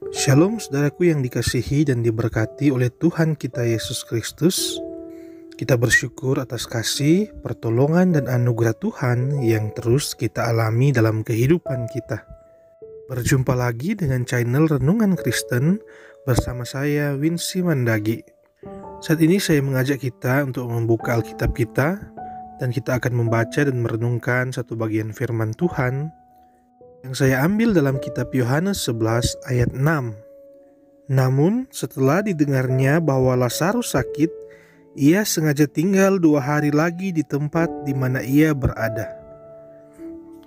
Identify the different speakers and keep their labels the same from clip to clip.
Speaker 1: Shalom saudaraku yang dikasihi dan diberkati oleh Tuhan kita Yesus Kristus. Kita bersyukur atas kasih, pertolongan dan anugerah Tuhan yang terus kita alami dalam kehidupan kita. Berjumpa lagi dengan channel Renungan Kristen bersama saya Winsi Mandagi. Saat ini saya mengajak kita untuk membuka Alkitab kita dan kita akan membaca dan merenungkan satu bagian firman Tuhan yang saya ambil dalam kitab Yohanes 11 ayat 6. Namun setelah didengarnya bahwa Lazarus sakit, ia sengaja tinggal 2 hari lagi di tempat di mana ia berada.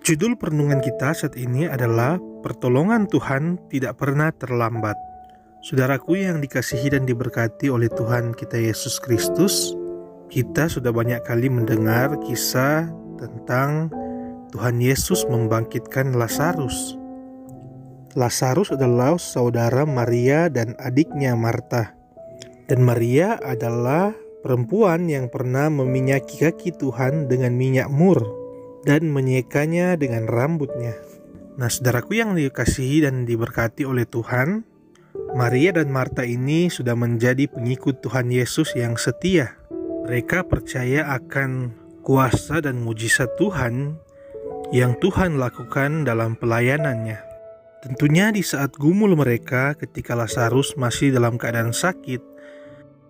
Speaker 1: Judul perenungan kita saat ini adalah Pertolongan Tuhan tidak pernah terlambat. Saudaraku yang dikasihi dan diberkati oleh Tuhan kita Yesus Kristus, kita sudah banyak kali mendengar kisah tentang Tuhan Yesus membangkitkan Lazarus. Lazarus adalah saudara Maria dan adiknya Marta. Dan Maria adalah perempuan yang pernah meminyaki kaki Tuhan dengan minyak mur dan menyekanya dengan rambutnya. Nah, saudaraku yang dikasihi dan diberkati oleh Tuhan, Maria dan Marta ini sudah menjadi pengikut Tuhan Yesus yang setia. Mereka percaya akan kuasa dan mujizat Tuhan yang Tuhan lakukan dalam pelayanannya. Tentunya di saat gumul mereka ketika Lazarus masih dalam keadaan sakit,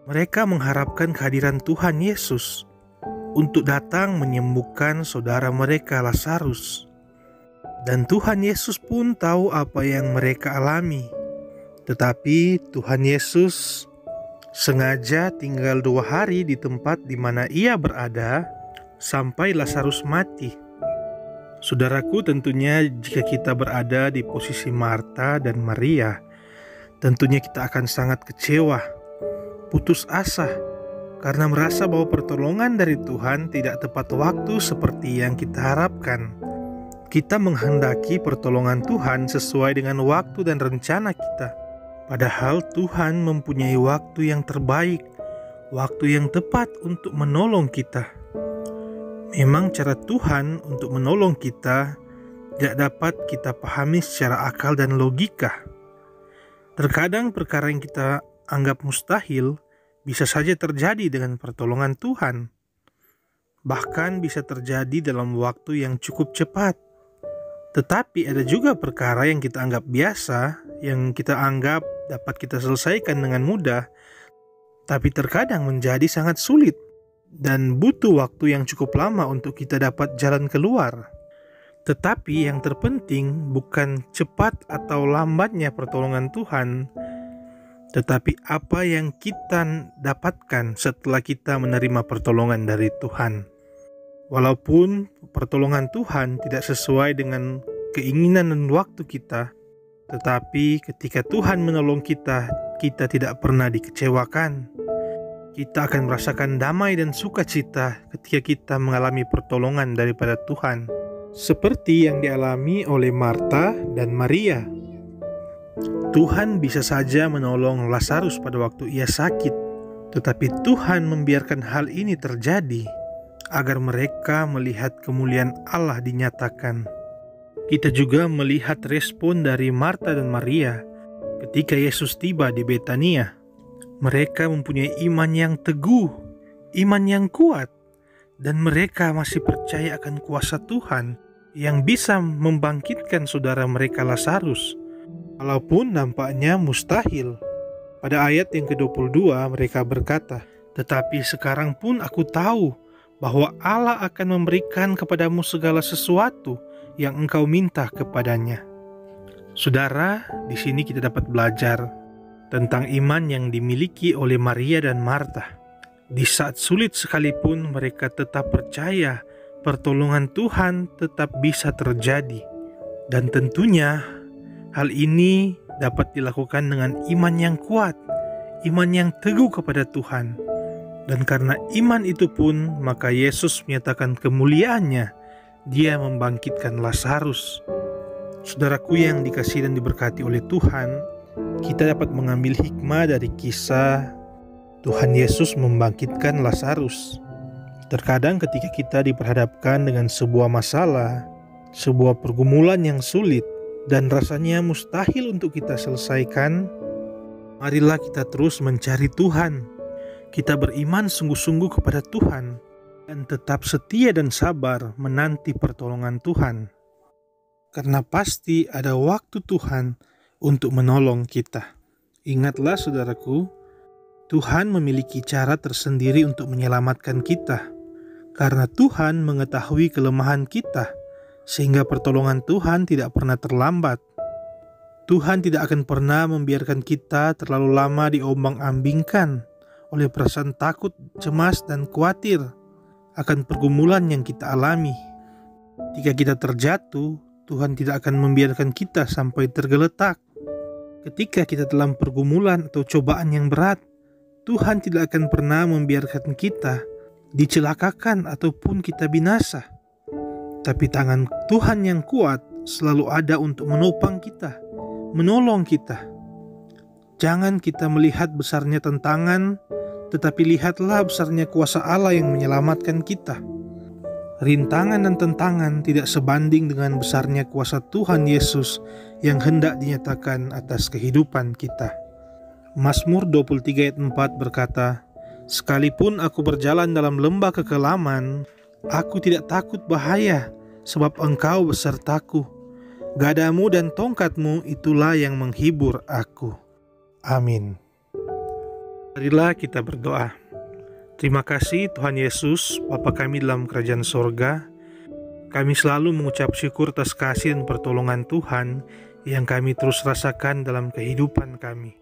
Speaker 1: mereka mengharapkan kehadiran Tuhan Yesus untuk datang menyembuhkan saudara mereka Lazarus. Dan Tuhan Yesus pun tahu apa yang mereka alami. Tetapi Tuhan Yesus sengaja tinggal 2 hari di tempat di mana ia berada sampai Lazarus mati. Saudaraku, tentunya jika kita berada di posisi Marta dan Maria, tentunya kita akan sangat kecewa, putus asa, karena merasa bahwa pertolongan dari Tuhan tidak tepat waktu seperti yang kita harapkan. Kita menghendaki pertolongan Tuhan sesuai dengan waktu dan rencana kita. Padahal Tuhan mempunyai waktu yang terbaik, waktu yang tepat untuk menolong kita. Memang cara Tuhan untuk menolong kita tidak dapat kita pahami secara akal dan logika. Terkadang perkara yang kita anggap mustahil bisa saja terjadi dengan pertolongan Tuhan. Bahkan bisa terjadi dalam waktu yang cukup cepat. Tetapi ada juga perkara yang kita anggap biasa, yang kita anggap dapat kita selesaikan dengan mudah, tapi terkadang menjadi sangat sulit dan butuh waktu yang cukup lama untuk kita dapat jalan keluar. Tetapi yang terpenting bukan cepat atau lambatnya pertolongan Tuhan, tetapi apa yang kita dapatkan setelah kita menerima pertolongan dari Tuhan. Walaupun pertolongan Tuhan tidak sesuai dengan keinginan dan waktu kita, tetapi ketika Tuhan menolong kita, kita tidak pernah dikecewakan. Kita akan merasakan damai dan sukacita ketika kita mengalami pertolongan daripada Tuhan, seperti yang dialami oleh Marta dan Maria. Tuhan bisa saja menolong Lazarus pada waktu ia sakit, tetapi Tuhan membiarkan hal ini terjadi agar mereka melihat kemuliaan Allah dinyatakan. Kita juga melihat respon dari Marta dan Maria ketika Yesus tiba di Betania. Mereka mempunyai iman yang teguh, iman yang kuat, dan mereka masih percaya akan kuasa Tuhan yang bisa membangkitkan saudara mereka Lazarus, walaupun nampaknya mustahil. Pada ayat yang ke-22 mereka berkata, "Tetapi sekarang pun aku tahu bahwa Allah akan memberikan kepadamu segala sesuatu yang engkau minta kepadanya." Saudara, di sini kita dapat belajar tentang iman yang dimiliki oleh Maria dan Marta. Di saat sulit sekalipun mereka tetap percaya pertolongan Tuhan tetap bisa terjadi. Dan tentunya hal ini dapat dilakukan dengan iman yang kuat, iman yang teguh kepada Tuhan. Dan karena iman itu pun, maka Yesus menyatakan kemuliaannya. Dia membangkitkan Lazarus. Saudaraku yang dikasihi dan diberkati oleh Tuhan, kita dapat mengambil hikmah dari kisah Tuhan Yesus membangkitkan Lazarus. Terkadang ketika kita diperhadapkan dengan sebuah masalah, sebuah pergumulan yang sulit, dan rasanya mustahil untuk kita selesaikan, marilah kita terus mencari Tuhan. Kita beriman sungguh-sungguh kepada Tuhan dan tetap setia dan sabar menanti pertolongan Tuhan. Karena pasti ada waktu Tuhan untuk menolong kita. Ingatlah saudaraku, Tuhan memiliki cara tersendiri untuk menyelamatkan kita. Karena Tuhan mengetahui kelemahan kita, sehingga pertolongan Tuhan tidak pernah terlambat. Tuhan tidak akan pernah membiarkan kita terlalu lama diombang-ambingkan oleh perasaan takut, cemas, dan khawatir akan pergumulan yang kita alami. Jika kita terjatuh, Tuhan tidak akan membiarkan kita sampai tergeletak. Ketika kita dalam pergumulan atau cobaan yang berat, Tuhan tidak akan pernah membiarkan kita dicelakakan ataupun kita binasa. Tapi tangan Tuhan yang kuat selalu ada untuk menopang kita, menolong kita. Jangan kita melihat besarnya tantangan, tetapi lihatlah besarnya kuasa Allah yang menyelamatkan kita. Rintangan dan tantangan tidak sebanding dengan besarnya kuasa Tuhan Yesus yang hendak dinyatakan atas kehidupan kita. Mazmur 23 ayat 4 berkata, "Sekalipun aku berjalan dalam lembah kekelaman, aku tidak takut bahaya, sebab Engkau besertaku. Gadamu dan tongkatmu itulah yang menghibur aku." Amin. Marilah kita berdoa. Terima kasih Tuhan Yesus, Bapa kami dalam kerajaan sorga. Kami selalu mengucap syukur atas kasih dan pertolongan Tuhan yang kami terus rasakan dalam kehidupan kami.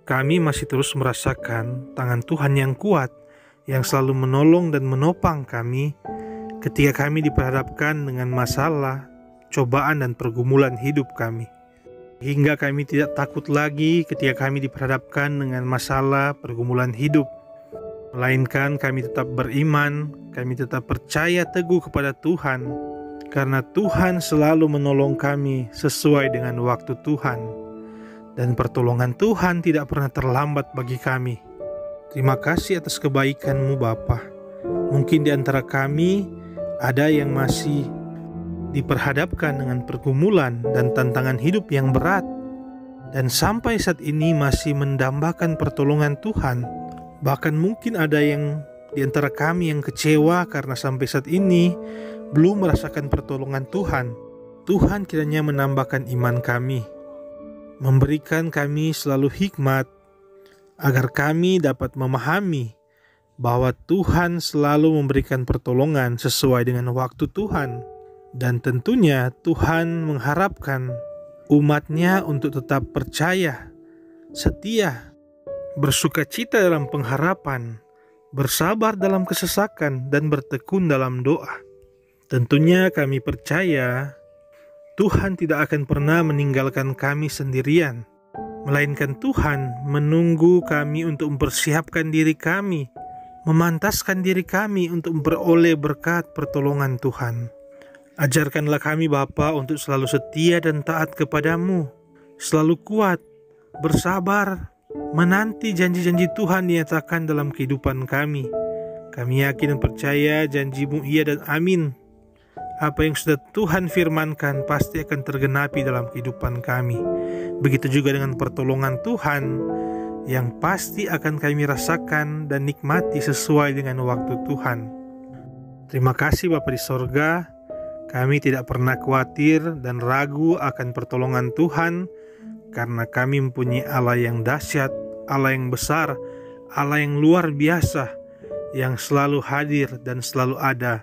Speaker 1: Kami masih terus merasakan tangan Tuhan yang kuat yang selalu menolong dan menopang kami ketika kami diperhadapkan dengan masalah, cobaan, dan pergumulan hidup kami. Hingga kami tidak takut lagi ketika kami diperhadapkan dengan masalah, pergumulan hidup. Melainkan kami tetap beriman, kami tetap percaya teguh kepada Tuhan, karena Tuhan selalu menolong kami sesuai dengan waktu Tuhan. Dan pertolongan Tuhan tidak pernah terlambat bagi kami. Terima kasih atas kebaikan-Mu Bapa. Mungkin di antara kami ada yang masih diperhadapkan dengan pergumulan dan tantangan hidup yang berat, dan sampai saat ini masih mendambakan pertolongan Tuhan. Bahkan mungkin ada yang di antara kami yang kecewa karena sampai saat ini belum merasakan pertolongan Tuhan. Tuhan kiranya menambahkan iman kami, memberikan kami selalu hikmat, agar kami dapat memahami bahwa Tuhan selalu memberikan pertolongan sesuai dengan waktu Tuhan. Dan tentunya Tuhan mengharapkan umat-Nya untuk tetap percaya, setia, bersukacita dalam pengharapan, bersabar dalam kesesakan, dan bertekun dalam doa. Tentunya kami percaya Tuhan tidak akan pernah meninggalkan kami sendirian, melainkan Tuhan menunggu kami untuk mempersiapkan diri kami, memantaskan diri kami untuk memperoleh berkat pertolongan Tuhan. Ajarkanlah kami Bapa untuk selalu setia dan taat kepadamu, selalu kuat, bersabar, menanti janji-janji Tuhan dinyatakan dalam kehidupan kami. Kami yakin dan percaya janji-Mu iya dan amin. Apa yang sudah Tuhan firmankan pasti akan tergenapi dalam kehidupan kami. Begitu juga dengan pertolongan Tuhan yang pasti akan kami rasakan dan nikmati sesuai dengan waktu Tuhan. Terima kasih Bapa di sorga. Kami tidak pernah khawatir dan ragu akan pertolongan Tuhan, karena kami mempunyai Allah yang dahsyat, Allah yang besar, Allah yang luar biasa, yang selalu hadir dan selalu ada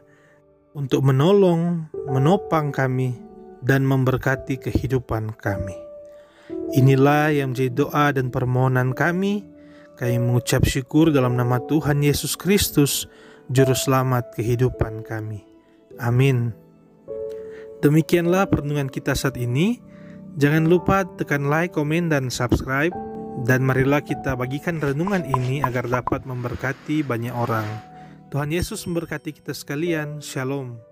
Speaker 1: untuk menolong, menopang kami, dan memberkati kehidupan kami. Inilah yang menjadi doa dan permohonan kami. Kami mengucap syukur dalam nama Tuhan Yesus Kristus, Juru Selamat kehidupan kami. Amin. Demikianlah perlindungan kita saat ini. Jangan lupa tekan like, komen, dan subscribe. Dan marilah kita bagikan renungan ini agar dapat memberkati banyak orang. Tuhan Yesus memberkati kita sekalian. Shalom.